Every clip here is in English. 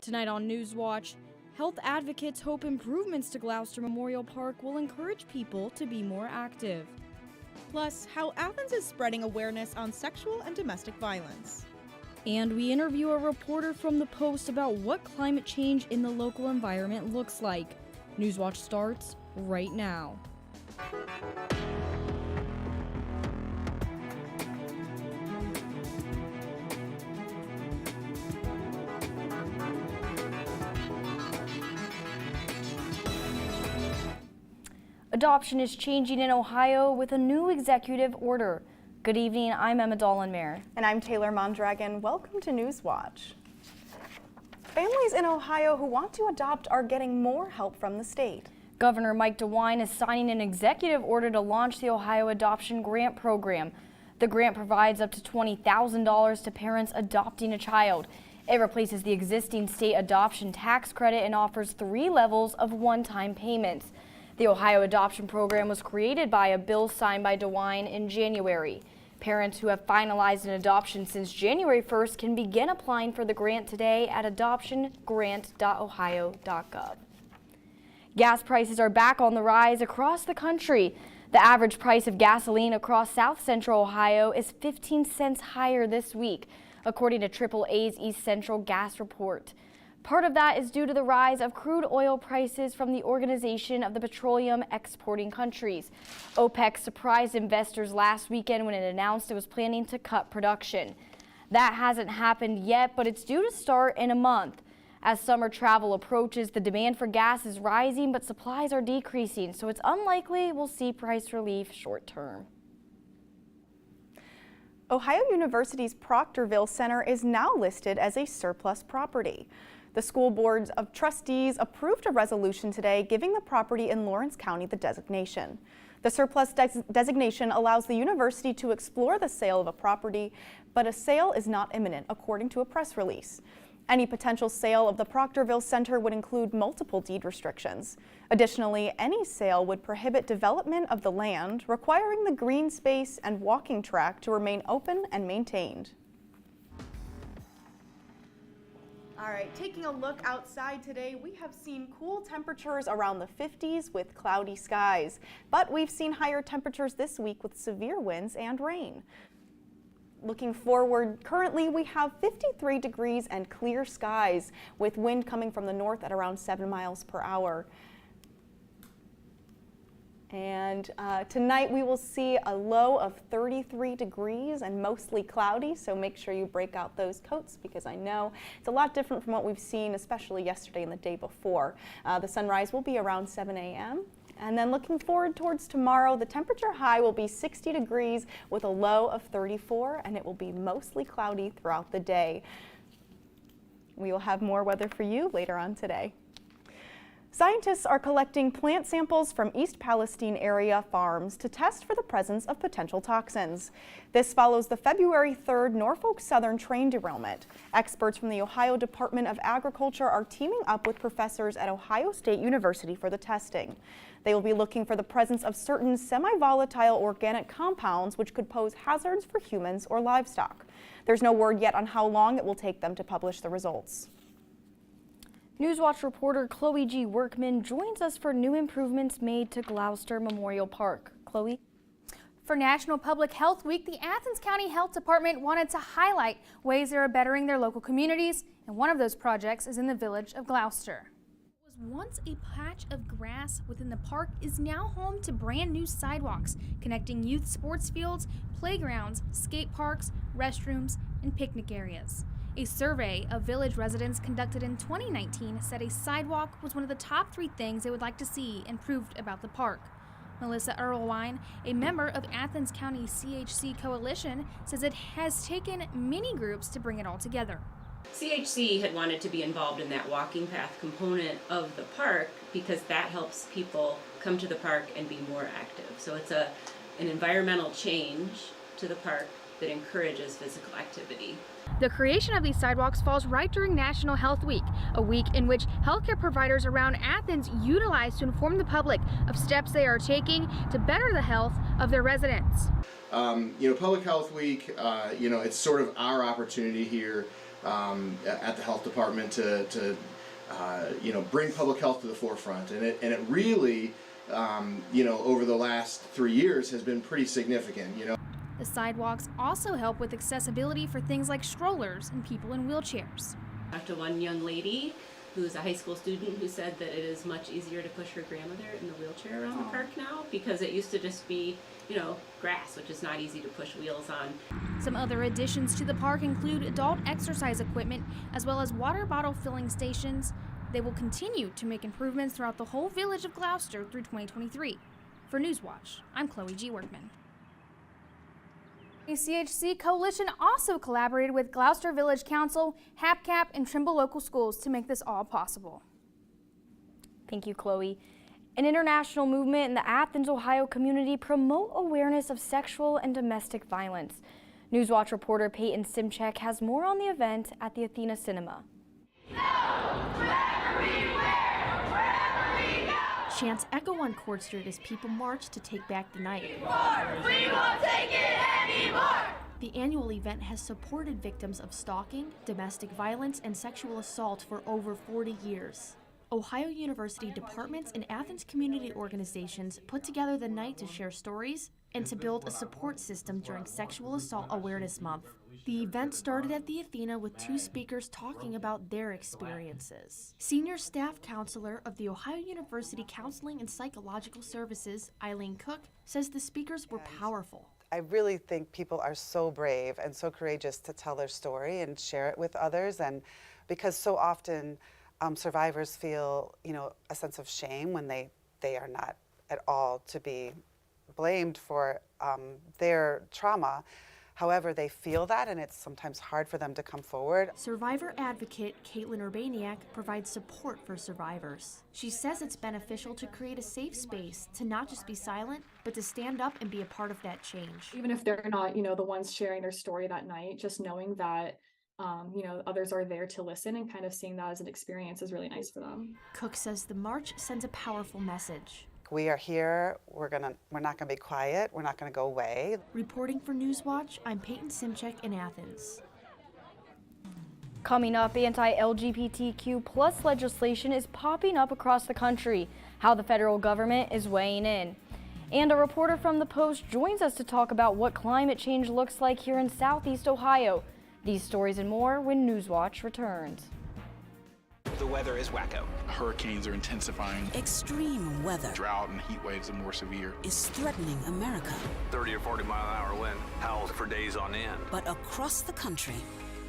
Tonight on Newswatch, health advocates hope improvements to Gloucester Memorial Park will encourage people to be more active. Plus, how Athens is spreading awareness on sexual and domestic violence. And we interview a reporter from the Post about what climate change in the local environment looks like. Newswatch starts right now. Adoption is changing in Ohio with a new executive order. Good evening, I'm Emma Dollenmare. And I'm Taylor Mondragon. Welcome to Newswatch. Families in Ohio who want to adopt are getting more help from the state. Governor Mike DeWine is signing an executive order to launch the Ohio Adoption Grant Program. The grant provides up to $20,000 to parents adopting a child. It replaces the existing state adoption tax credit and offers 3 levels of one-time payments. The Ohio Adoption Program was created by a bill signed by DeWine in January. Parents who have finalized an adoption since January 1st can begin applying for the grant today at adoptiongrant.ohio.gov. Gas prices are back on the rise across the country. The average price of gasoline across South Central Ohio is 15 cents higher this week, according to AAA's East Central Gas Report. Part of that is due to the rise of crude oil prices from the Organization of the Petroleum Exporting Countries. OPEC surprised investors last weekend when it announced it was planning to cut production. That hasn't happened yet, but it's due to start in a month. As summer travel approaches, the demand for gas is rising, but supplies are decreasing, so it's unlikely we'll see price relief short term. Ohio University's Proctorville Center is now listed as a surplus property. The school board of trustees approved a resolution today giving the property in Lawrence County the designation. The surplus designation allows the university to explore the sale of a property, but a sale is not imminent, according to a press release. Any potential sale of the Proctorville Center would include multiple deed restrictions. Additionally, any sale would prohibit development of the land, requiring the green space and walking track to remain open and maintained. All right, taking a look outside today, we have seen cool temperatures around the 50s with cloudy skies, but we've seen higher temperatures this week with severe winds and rain. Looking forward, currently we have 53 degrees and clear skies with wind coming from the north at around 7 miles per hour. And tonight we will see a low of 33 degrees and mostly cloudy, so make sure you break out those coats because I know it's a lot different from what we've seen, especially yesterday and the day before. The sunrise will be around 7 a.m. And then looking forward towards tomorrow, the temperature high will be 60 degrees with a low of 34, and it will be mostly cloudy throughout the day. We will have more weather for you later on today. Scientists are collecting plant samples from East Palestine area farms to test for the presence of potential toxins. This follows the February 3rd Norfolk Southern train derailment. Experts from the Ohio Department of Agriculture are teaming up with professors at Ohio State University for the testing. They will be looking for the presence of certain semi-volatile organic compounds which could pose hazards for humans or livestock. There's no word yet on how long it will take them to publish the results. Newswatch reporter Chloe G. Workman joins us for new improvements made to Gloucester Memorial Park. Chloe? For National Public Health Week, the Athens County Health Department wanted to highlight ways they are bettering their local communities, and one of those projects is in the village of Gloucester. What was once a patch of grass within the park is now home to brand new sidewalks connecting youth sports fields, playgrounds, skate parks, restrooms, and picnic areas. A survey of village residents conducted in 2019 said a sidewalk was one of the top 3 things they would like to see improved about the park. Melissa Erlewine, a member of Athens County CHC Coalition, says it has taken many groups to bring it all together. CHC had wanted to be involved in that walking path component of the park because that helps people come to the park and be more active. So it's an environmental change to the park that encourages physical activity. The creation of these sidewalks falls right during National Health Week, a week in which healthcare providers around Athens utilize to inform the public of steps they are taking to better the health of their residents. Public Health Week, it's sort of our opportunity here at the health department to bring public health to the forefront, and it really, over the last 3 years has been pretty significant. The sidewalks also help with accessibility for things like strollers and people in wheelchairs. I talked to one young lady who's a high school student who said that it is much easier to push her grandmother in the wheelchair around the park now, because it used to just be, grass, which is not easy to push wheels on. Some other additions to the park include adult exercise equipment as well as water bottle filling stations. They will continue to make improvements throughout the whole village of Gloucester through 2023. For Newswatch, I'm Chloe G. Workman. The CHC Coalition also collaborated with Gloucester Village Council, HAPCAP, and Trimble Local Schools to make this all possible. Thank you, Chloe. An international movement in the Athens, Ohio community promote awareness of sexual and domestic violence. Newswatch reporter Peyton Simchek has more on the event at the Athena Cinema. Chants echo on Court Street as people march to take back the night. We won't take it anymore! The annual event has supported victims of stalking, domestic violence, and sexual assault for over 40 years. Ohio University departments and Athens community organizations put together the night to share stories and to build a support system during Sexual Assault Awareness Month. The event started at the Athena with 2 speakers talking about their experiences. Senior staff counselor of the Ohio University Counseling and Psychological Services, Eileen Cook, says the speakers were powerful. I really think people are so brave and so courageous to tell their story and share it with others, and because so often survivors feel, a sense of shame when they are not at all to be blamed for their trauma. However, they feel that, and it's sometimes hard for them to come forward. Survivor advocate Caitlin Urbaniak provides support for survivors. She says it's beneficial to create a safe space to not just be silent, but to stand up and be a part of that change. Even if they're not, the ones sharing their story that night, just knowing that, others are there to listen and kind of seeing that as an experience is really nice for them. Cook says the march sends a powerful message. We are here. We're not gonna be quiet. We're not gonna go away. Reporting for Newswatch, I'm Peyton Simchek in Athens. Coming up, anti-LGBTQ+ legislation is popping up across the country, how the federal government is weighing in. And a reporter from The Post joins us to talk about what climate change looks like here in Southeast Ohio. These stories and more when Newswatch returns. The weather is wacko. Hurricanes are intensifying. Extreme weather. Drought and heat waves are more severe. Is threatening America. 30 or 40 mile an hour wind howls for days on end. But across the country,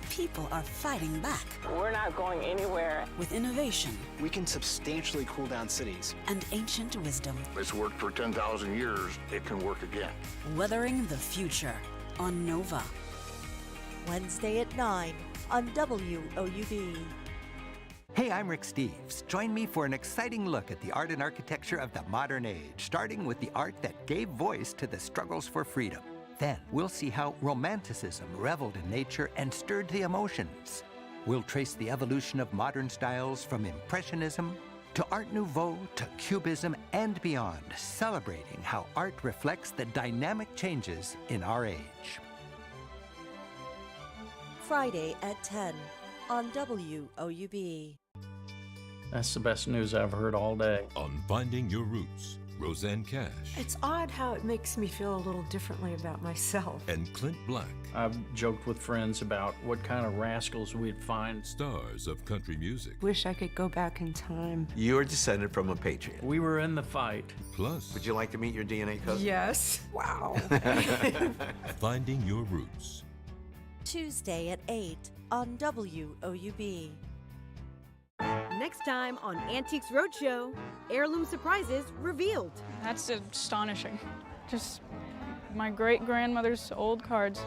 people are fighting back. We're not going anywhere. With innovation. We can substantially cool down cities. And ancient wisdom. It's worked for 10,000 years. It can work again. Weathering the future on Nova. Wednesday at 9 on WOUB. Hey, I'm Rick Steves. Join me for an exciting look at the art and architecture of the modern age, starting with the art that gave voice to the struggles for freedom. Then we'll see how Romanticism reveled in nature and stirred the emotions. We'll trace the evolution of modern styles from Impressionism to Art Nouveau to Cubism and beyond, celebrating how art reflects the dynamic changes in our age. Friday at 10 on WOUB. That's the best news I've heard all day. On Finding Your Roots, Roseanne Cash. It's odd how it makes me feel a little differently about myself. And Clint Black. I've joked with friends about what kind of rascals we'd find. Stars of country music. Wish I could go back in time. You're descended from a patriot. We were in the fight. Plus. Would you like to meet your DNA cousin? Yes. Wow. Finding Your Roots. Tuesday at 8 on WOUB. Next time on Antiques Roadshow, heirloom surprises revealed. That's astonishing. Just my great-grandmother's old cards.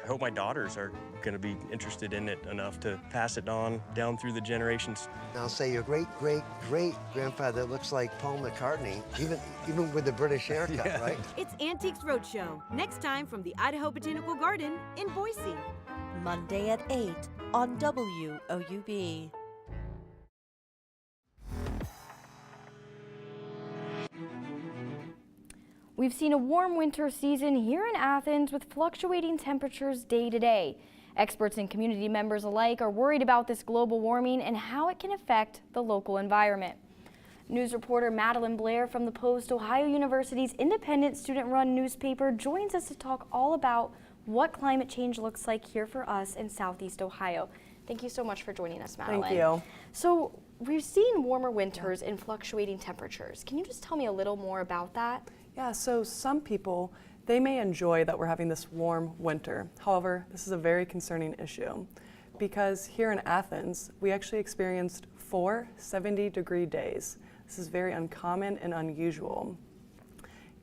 I hope my daughters are going to be interested in it enough to pass it on down through the generations. I'll say your great-great-great-grandfather looks like Paul McCartney, even with the British haircut, right? It's Antiques Roadshow, next time from the Idaho Botanical Garden in Boise. Monday at 8 on WOUB. We've seen a warm winter season here in Athens with fluctuating temperatures day to day. Experts and community members alike are worried about this global warming and how it can affect the local environment. News reporter Madeline Blair from the Post, Ohio University's independent student-run newspaper, joins us to talk all about what climate change looks like here for us in Southeast Ohio. Thank you so much for joining us, Madeline. Thank you. So we've seen warmer winters and fluctuating temperatures. Can you just tell me a little more about that? Yeah, so some people, they may enjoy that we're having this warm winter. However, this is a very concerning issue because here in Athens, we actually experienced 4 70-degree days. This is very uncommon and unusual.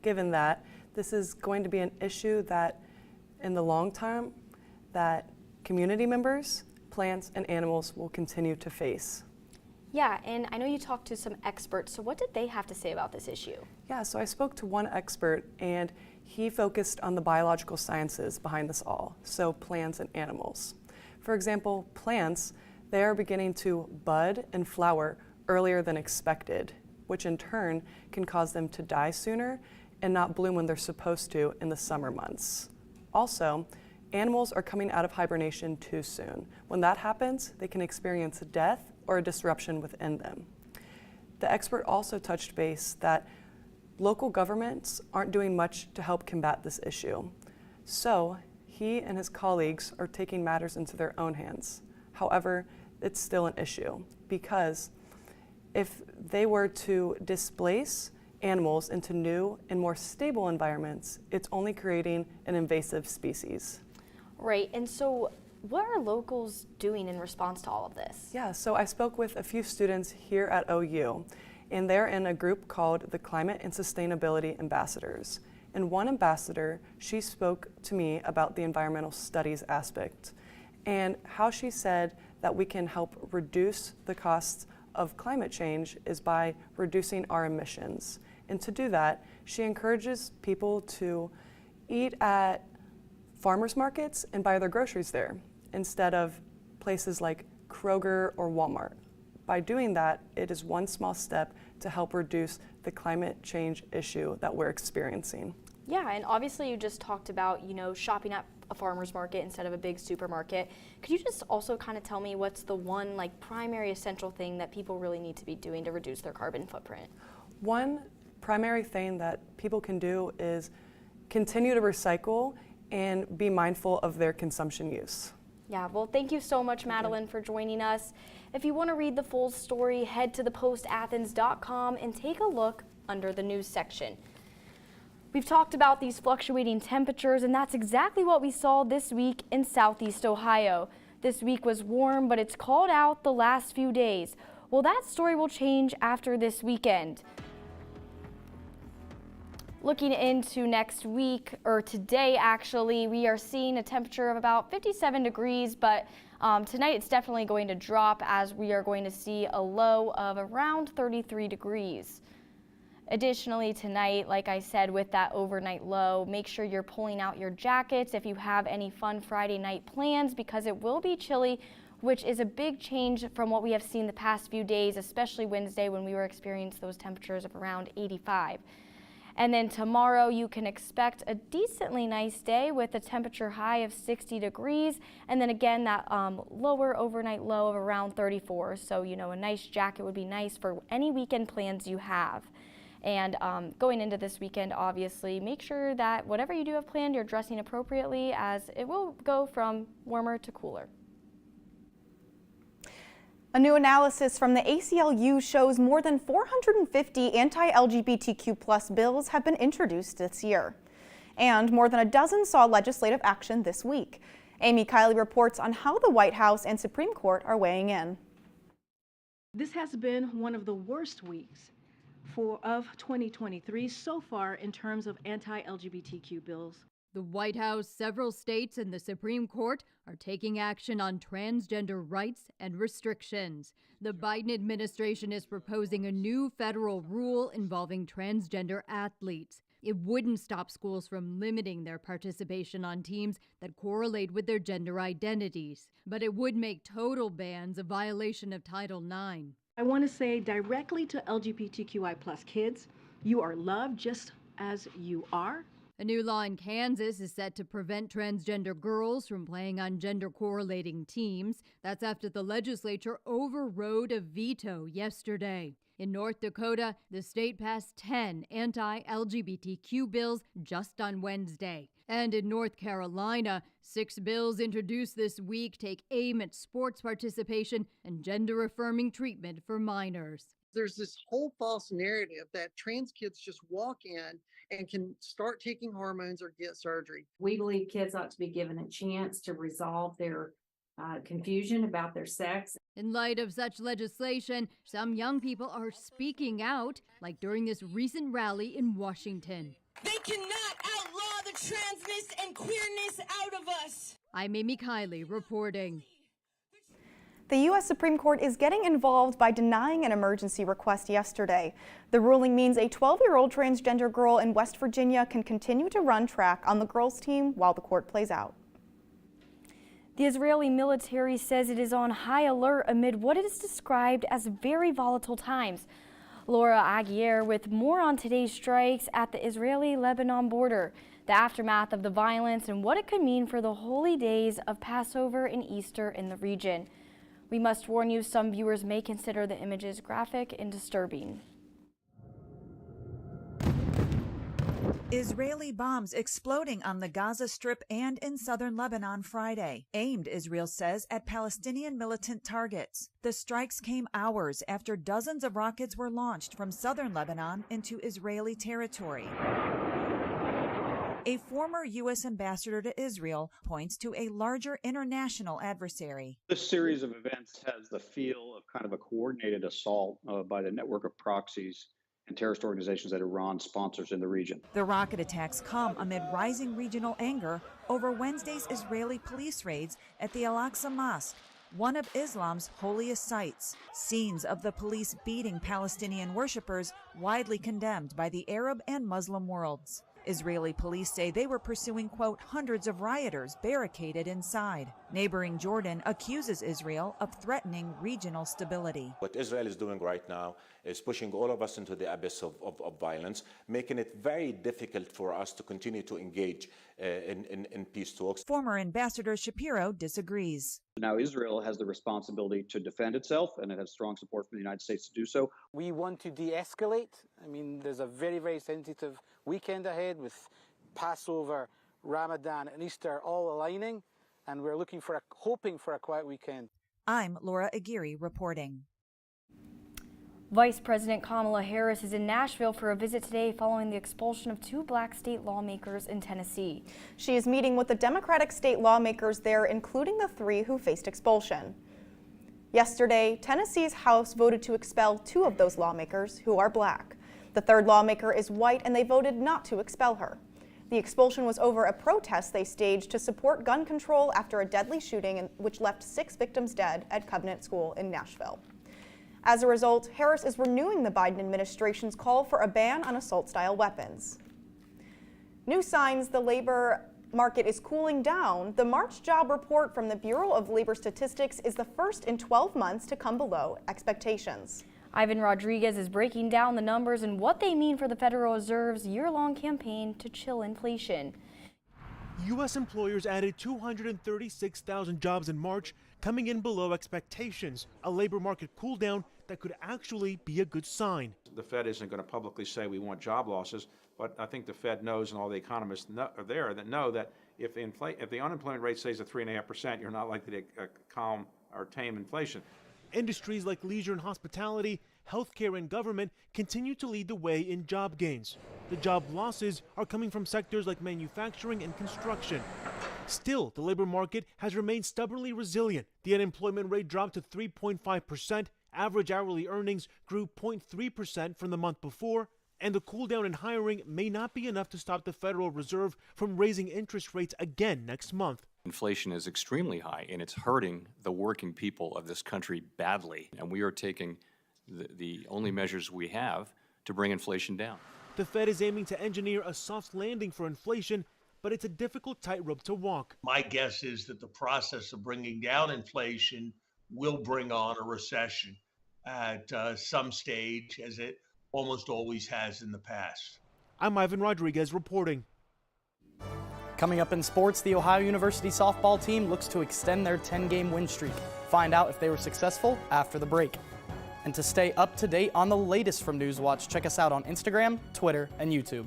Given that, this is going to be an issue that in the long term, that community members, plants, and animals will continue to face. Yeah, and I know you talked to some experts, so what did they have to say about this issue? Yeah, so I spoke to one expert and he focused on the biological sciences behind this all, so plants and animals. For example, plants, they are beginning to bud and flower earlier than expected, which in turn can cause them to die sooner and not bloom when they're supposed to in the summer months. Also, animals are coming out of hibernation too soon. When that happens, they can experience death or a disruption within them. The expert also touched base that local governments aren't doing much to help combat this issue. So he and his colleagues are taking matters into their own hands. However, it's still an issue because if they were to displace animals into new and more stable environments, it's only creating an invasive species. Right, and so what are locals doing in response to all of this? Yeah, so I spoke with a few students here at OU, and they're in a group called the Climate and Sustainability Ambassadors. And one ambassador, she spoke to me about the environmental studies aspect and how she said that we can help reduce the costs of climate change is by reducing our emissions. And to do that, she encourages people to eat at farmers markets and buy their groceries there instead of places like Kroger or Walmart. By doing that, it is one small step to help reduce the climate change issue that we're experiencing. Yeah, and obviously you just talked about, shopping at a farmer's market instead of a big supermarket. Could you just also kind of tell me what's the one primary essential thing that people really need to be doing to reduce their carbon footprint? One primary thing that people can do is continue to recycle and be mindful of their consumption use. Yeah, well, thank you so much, Madeline, for joining us. If you want to read the full story, head to thepostathens.com and take a look under the news section. We've talked about these fluctuating temperatures, and that's exactly what we saw this week in Southeast Ohio. This week was warm, but it's called out the last few days. Well, that story will change after this weekend. Looking into next week, or today actually, we are seeing a temperature of about 57 degrees, but tonight it's definitely going to drop as we are going to see a low of around 33 degrees. Additionally, tonight, like I said, with that overnight low, make sure you're pulling out your jackets if you have any fun Friday night plans because it will be chilly, which is a big change from what we have seen the past few days, especially Wednesday when we were experiencing those temperatures of around 85. And then tomorrow you can expect a decently nice day with a temperature high of 60 degrees. And then again, that lower overnight low of around 34. So, a nice jacket would be nice for any weekend plans you have. And going into this weekend, obviously, make sure that whatever you do have planned, you're dressing appropriately as it will go from warmer to cooler. A new analysis from the ACLU shows more than 450 anti-LGBTQ+ bills have been introduced this year. And more than a dozen saw legislative action this week. Amy Kiley reports on how the White House and Supreme Court are weighing in. This has been one of the worst weeks of 2023 so far in terms of anti-LGBTQ bills. The White House, several states, and the Supreme Court are taking action on transgender rights and restrictions. The Biden administration is proposing a new federal rule involving transgender athletes. It wouldn't stop schools from limiting their participation on teams that correlate with their gender identities, but it would make total bans a violation of Title IX. I want to say directly to LGBTQI+ kids, you are loved just as you are. A new law in Kansas is set to prevent transgender girls from playing on gender-correlating teams. That's after the legislature overrode a veto yesterday. In North Dakota, the state passed 10 anti-LGBTQ bills just on Wednesday. And in North Carolina, 6 bills introduced this week take aim at sports participation and gender-affirming treatment for minors. There's this whole false narrative that trans kids just walk in and can start taking hormones or get surgery. We believe kids ought to be given a chance to resolve their confusion about their sex. In light of such legislation, some young people are speaking out, like during this recent rally in Washington. They cannot outlaw the transness and queerness out of us. I'm Amy Kiley reporting. The U.S. Supreme Court is getting involved by denying an emergency request yesterday. The ruling means a 12-year-old transgender girl in West Virginia can continue to run track on the girls' team while the court plays out. The Israeli military says it is on high alert amid what it is described as very volatile times. Laura Aguirre with more on today's strikes at the Israeli-Lebanon border, the aftermath of the violence, and what it could mean for the holy days of Passover and Easter in the region. We must warn you, some viewers may consider the images graphic and disturbing. Israeli bombs exploding on the Gaza Strip and in southern Lebanon Friday, aimed, Israel says, at Palestinian militant targets. The strikes came hours after dozens of rockets were launched from southern Lebanon into Israeli territory. A former U.S. ambassador to Israel points to a larger international adversary. This series of events has the feel of kind of a coordinated assault by the network of proxies and terrorist organizations that Iran sponsors in the region. The rocket attacks come amid rising regional anger over Wednesday's Israeli police raids at the Al-Aqsa Mosque, one of Islam's holiest sites. Scenes of the police beating Palestinian worshippers widely condemned by the Arab and Muslim worlds. Israeli police say they were pursuing, quote, hundreds of rioters barricaded inside. Neighboring Jordan accuses Israel of threatening regional stability. What Israel is doing right now is pushing all of us into the abyss of violence, making it very difficult for us to continue to engage in peace talks. Former Ambassador Shapiro disagrees. Now Israel has the responsibility to defend itself, and it has strong support from the United States to do so. We want to de-escalate. I mean, there's a very, very sensitive weekend ahead with Passover, Ramadan, and Easter all aligning, and we're hoping for a quiet weekend. I'm Laura Aguirre reporting. Vice President Kamala Harris is in Nashville for a visit today following the expulsion of 2 black state lawmakers in Tennessee. She is meeting with the Democratic state lawmakers there, including the 3 who faced expulsion. Yesterday, Tennessee's House voted to expel 2 of those lawmakers who are black. The 3rd lawmaker is white, and they voted not to expel her. The expulsion was over a protest they staged to support gun control after a deadly shooting which left 6 victims dead at Covenant School in Nashville. As a result, Harris is renewing the Biden administration's call for a ban on assault-style weapons. New signs the labor market is cooling down. The March job report from the Bureau of Labor Statistics is the first in 12 months to come below expectations. Ivan Rodriguez is breaking down the numbers and what they mean for the Federal Reserve's year-long campaign to chill inflation. U.S. employers added 236,000 jobs in March, coming in below expectations, a labor market cool down that could actually be a good sign. The Fed isn't going to publicly say we want job losses, but I think the Fed knows, and all the economists are there that know that if the unemployment rate stays at 3.5%, you're not likely to calm or tame inflation. Industries like leisure and hospitality, healthcare, and government continue to lead the way in job gains. The job losses are coming from sectors like manufacturing and construction. Still, the labor market has remained stubbornly resilient. The unemployment rate dropped to 3.5%, average hourly earnings grew 0.3% from the month before, and the cool down in hiring may not be enough to stop the Federal Reserve from raising interest rates again next month. Inflation is extremely high, and it's hurting the working people of this country badly, and we are taking the only measures we have to bring inflation down. The Fed is aiming to engineer a soft landing for inflation, but it's a difficult tightrope to walk. My guess is that the process of bringing down inflation will bring on a recession at some stage, as it almost always has in the past. I'm Ivan Rodriguez reporting. Coming up in sports, the Ohio University softball team looks to extend their 10-game win streak. Find out if they were successful after the break. And to stay up to date on the latest from Newswatch, check us out on Instagram, Twitter, and YouTube.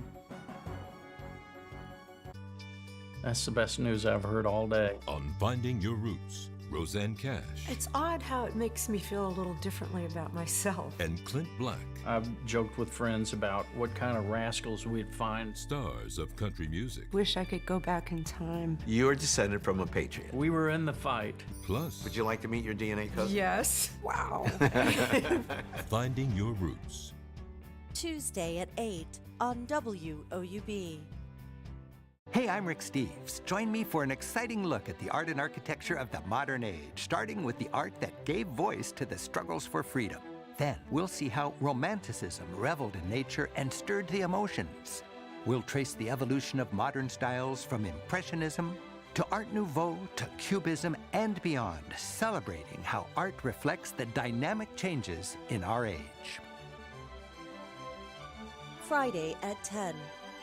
That's the best news I've heard all day. On Finding Your Roots, Roseanne Cash. It's odd how it makes me feel a little differently about myself. And Clint Black. I've joked with friends about what kind of rascals we'd find. Stars of country music. Wish I could go back in time. You are descended from a patriot. We were in the fight. Plus. Would you like to meet your DNA cousin? Yes. Wow. Finding Your Roots. Tuesday at 8 on WOUB. Hey, I'm Rick Steves. Join me for an exciting look at the art and architecture of the modern age, starting with the art that gave voice to the struggles for freedom. Then, we'll see how Romanticism reveled in nature and stirred the emotions. We'll trace the evolution of modern styles from Impressionism to Art Nouveau to Cubism and beyond, celebrating how art reflects the dynamic changes in our age. Friday at 10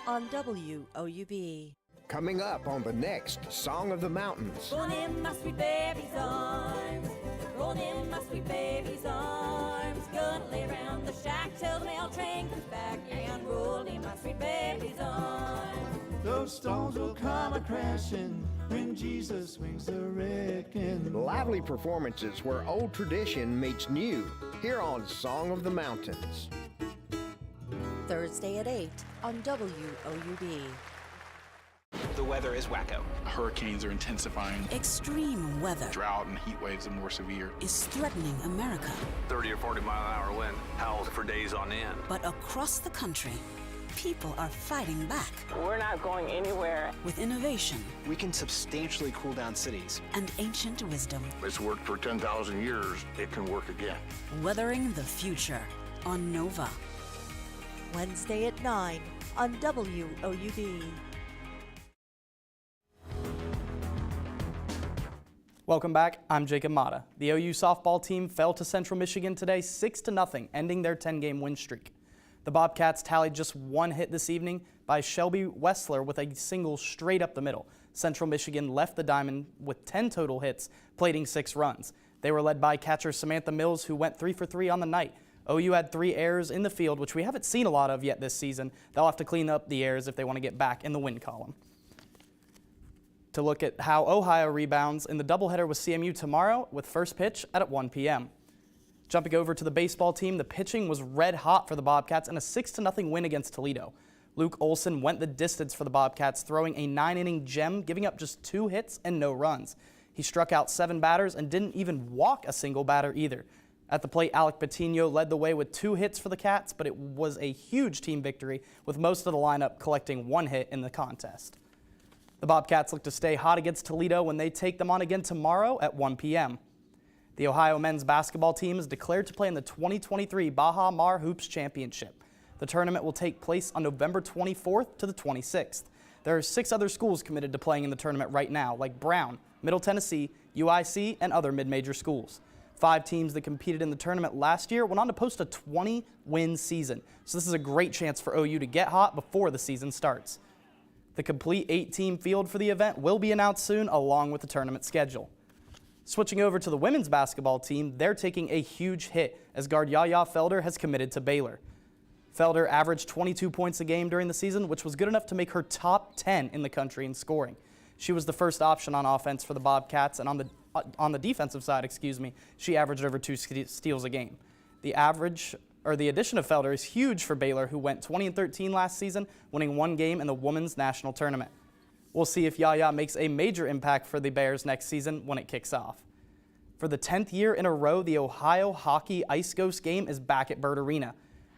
on WOUB. Coming up on the next Song of the Mountains. Rolling in my sweet baby's arms, rolling in my sweet baby's arms. Gonna lay around the shack till the mail train comes back and roll in my sweet baby's arms. Those stones will come a-crashing when Jesus swings the reckon. Lively performances where old tradition meets new, here on Song of the Mountains. Thursday at 8 on WOUB. The weather is wacko. Hurricanes are intensifying. Extreme weather. Drought and heat waves are more severe. Is threatening America. 30 or 40 mile an hour wind howls for days on end. But across the country, people are fighting back. We're not going anywhere. With innovation. We can substantially cool down cities. And ancient wisdom. It's worked for 10,000 years. It can work again. Weathering the future on Nova. Wednesday at 9 on WOUB. Welcome back. I'm Jacob Mata. The OU softball team fell to Central Michigan today 6-0, ending their 10-game win streak. The Bobcats tallied just one hit this evening by Shelby Wessler with a single straight up the middle. Central Michigan left the diamond with 10 total hits, plating 6 runs. They were led by catcher Samantha Mills, who went 3 for 3 on the night. OU had 3 errors in the field, which we haven't seen a lot of yet this season. They'll have to clean up the errors if they want to get back in the win column. To look at how Ohio rebounds in the doubleheader with CMU tomorrow with first pitch at 1 p.m. Jumping over to the baseball team, the pitching was red hot for the Bobcats in a 6-0 win against Toledo. Luke Olson went the distance for the Bobcats, throwing a 9-inning gem, giving up just 2 hits and no runs. He struck out 7 batters and didn't even walk a single batter either. At the plate, Alec Patino led the way with 2 hits for the Cats, but it was a huge team victory, with most of the lineup collecting 1 hit in the contest. The Bobcats look to stay hot against Toledo when they take them on again tomorrow at 1 p.m. The Ohio men's basketball team is declared to play in the 2023 Baha Mar Hoops Championship. The tournament will take place on November 24th to the 26th. There are 6 other schools committed to playing in the tournament right now, like Brown, Middle Tennessee, UIC, and other mid-major schools. 5 teams that competed in the tournament last year went on to post a 20-win season, so this is a great chance for OU to get hot before the season starts. The complete 8-team field for the event will be announced soon, along with the tournament schedule. Switching over to the women's basketball team, they're taking a huge hit as guard Yaya Felder has committed to Baylor. Felder averaged 22 points a game during the season, which was good enough to make her top 10 in the country in scoring. She was the first option on offense for the Bobcats, and on the defensive side, she averaged over 2 steals a game. The addition of Felder is huge for Baylor, who went 20-13 last season, winning 1 game in the women's national tournament. We'll see if Yaya makes a major impact for the Bears next season when it kicks off. For the 10th year in a row, the Ohio Hockey Ice Ghost game is back at Byrd Arena.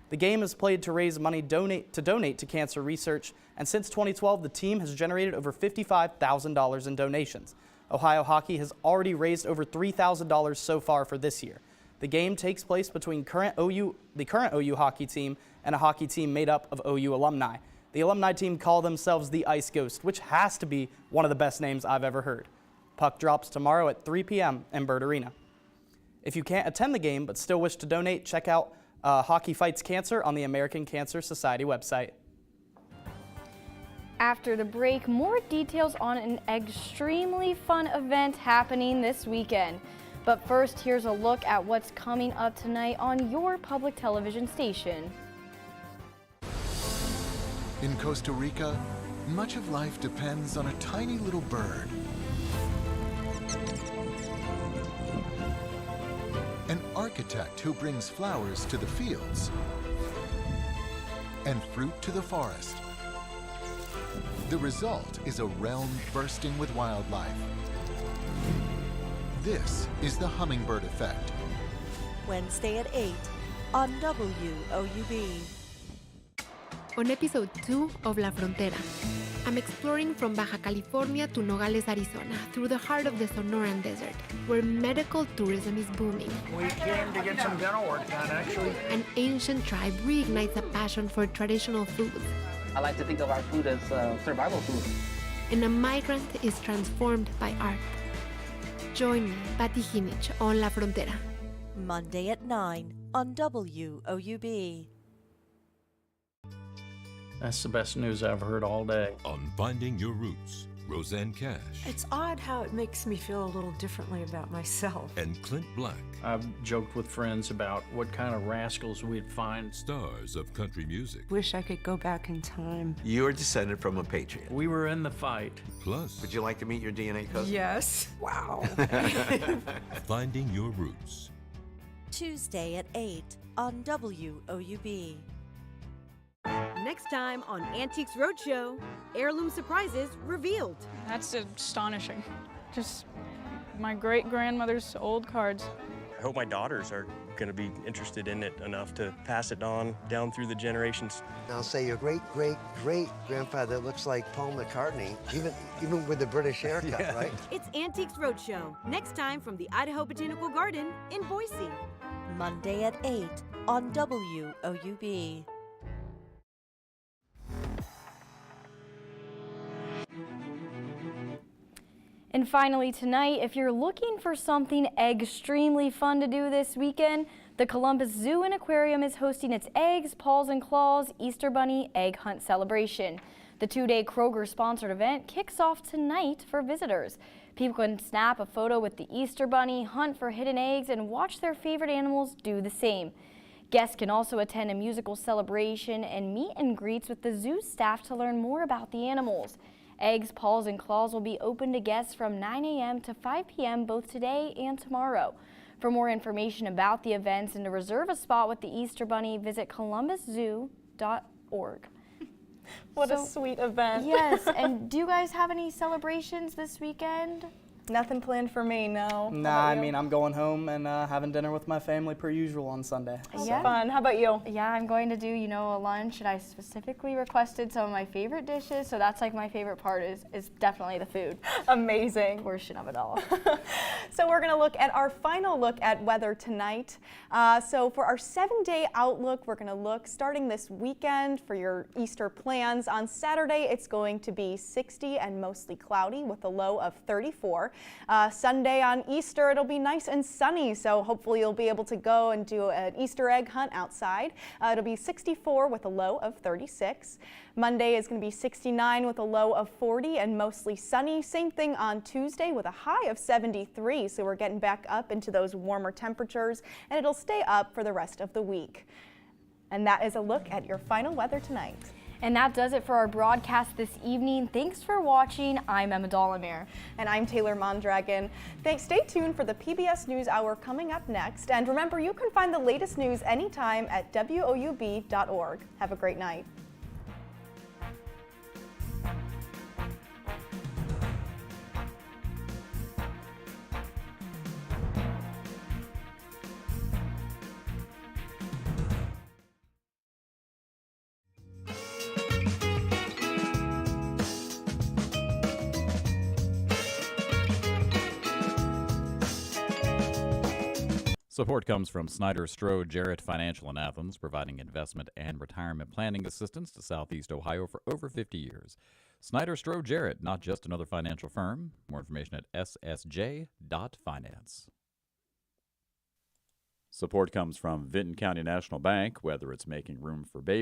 The game is played to raise money donate to cancer research, and since 2012, the team has generated over $55,000 in donations. Ohio Hockey has already raised over $3,000 so far for this year. The game takes place between the current OU hockey team and a hockey team made up of OU alumni. The alumni team call themselves the Ice Ghost, which has to be one of the best names I've ever heard. Puck drops tomorrow at 3 p.m. in Byrd Arena. If you can't attend the game but still wish to donate, check out Hockey Fights Cancer on the American Cancer Society website. After the break, more details on an extremely fun event happening this weekend. But first, here's a look at what's coming up tonight on your public television station. In Costa Rica, much of life depends on a tiny little bird. An architect who brings flowers to the fields and fruit to the forest. The result is a realm bursting with wildlife. This is the hummingbird effect. Wednesday at 8 on WOUB. On episode 2 of La Frontera, I'm exploring from Baja California to Nogales, Arizona, through the heart of the Sonoran Desert, where medical tourism is booming. We came to get some dental work done, actually. An ancient tribe reignites a passion for traditional foods. I like to think of our food as survival food. And a migrant is transformed by art. Join me, Patti Hinich, on La Frontera. Monday at 9 on WOUB. That's the best news I've heard all day. On Finding Your Roots, Roseanne Cash It's odd how it makes me feel a little differently about myself. and Clint Black, I've joked with friends about what kind of rascals we'd find. stars of country music. Wish I could go back in time. You are descended from a patriot. We were in the fight. Plus, Would you like to meet your DNA cousin? Yes. Wow. Finding Your Roots. Tuesday at 8 on WOUB. Next time on Antiques Roadshow, heirloom surprises revealed. That's astonishing. Just my great-grandmother's old cards. I hope my daughters are going to be interested in it enough to pass it on down through the generations. I'll say your great-great-great-grandfather looks like Paul McCartney, even with the British haircut, right? It's Antiques Roadshow, next time from the Idaho Botanical Garden in Boise. Monday at 8 on WOUB. And finally tonight, if you're looking for something extremely fun to do this weekend, the Columbus Zoo and Aquarium is hosting its Eggs, Paws and Claws Easter Bunny Egg Hunt celebration. The two-day Kroger-sponsored event kicks off tonight for visitors. People can snap a photo with the Easter Bunny, hunt for hidden eggs, and watch their favorite animals do the same. Guests can also attend a musical celebration and meet and greets with the zoo staff to learn more about the animals. Eggs, Paws, and Claws will be open to guests from 9 a.m. to 5 p.m. both today and tomorrow. For more information about the events and to reserve a spot with the Easter Bunny, visit columbuszoo.org. What a sweet event. Yes, and do you guys have any celebrations this weekend? Nothing planned for me, no. Nah, I mean, I'm going home and having dinner with my family per usual on Sunday. Yeah. Fun. How about you? Yeah, I'm going to do, a lunch, and I specifically requested some of my favorite dishes, so that's like my favorite part is definitely the food. Amazing. Portion of it all. So we're going to look at our final look at weather tonight. So for our 7-day outlook, we're going to look starting this weekend for your Easter plans. On Saturday, it's going to be 60 and mostly cloudy with a low of 34. Sunday on Easter, it'll be nice and sunny, so hopefully you'll be able to go and do an Easter egg hunt outside. It'll be 64 with a low of 36. Monday is going to be 69 with a low of 40 and mostly sunny. Same thing on Tuesday with a high of 73, so we're getting back up into those warmer temperatures, and it'll stay up for the rest of the week. And that is a look at your final weather tonight. And that does it for our broadcast this evening. Thanks for watching. I'm Emma Dollamere. And I'm Taylor Mondragon. Stay tuned for the PBS NewsHour coming up next. And remember, you can find the latest news anytime at WOUB.org. Have a great night. Support comes from Snyder Strode Jarrett Financial in Athens, providing investment and retirement planning assistance to Southeast Ohio for over 50 years. Snyder Strode Jarrett, not just another financial firm. More information at ssj.finance. Support comes from Vinton County National Bank, whether it's making room for baby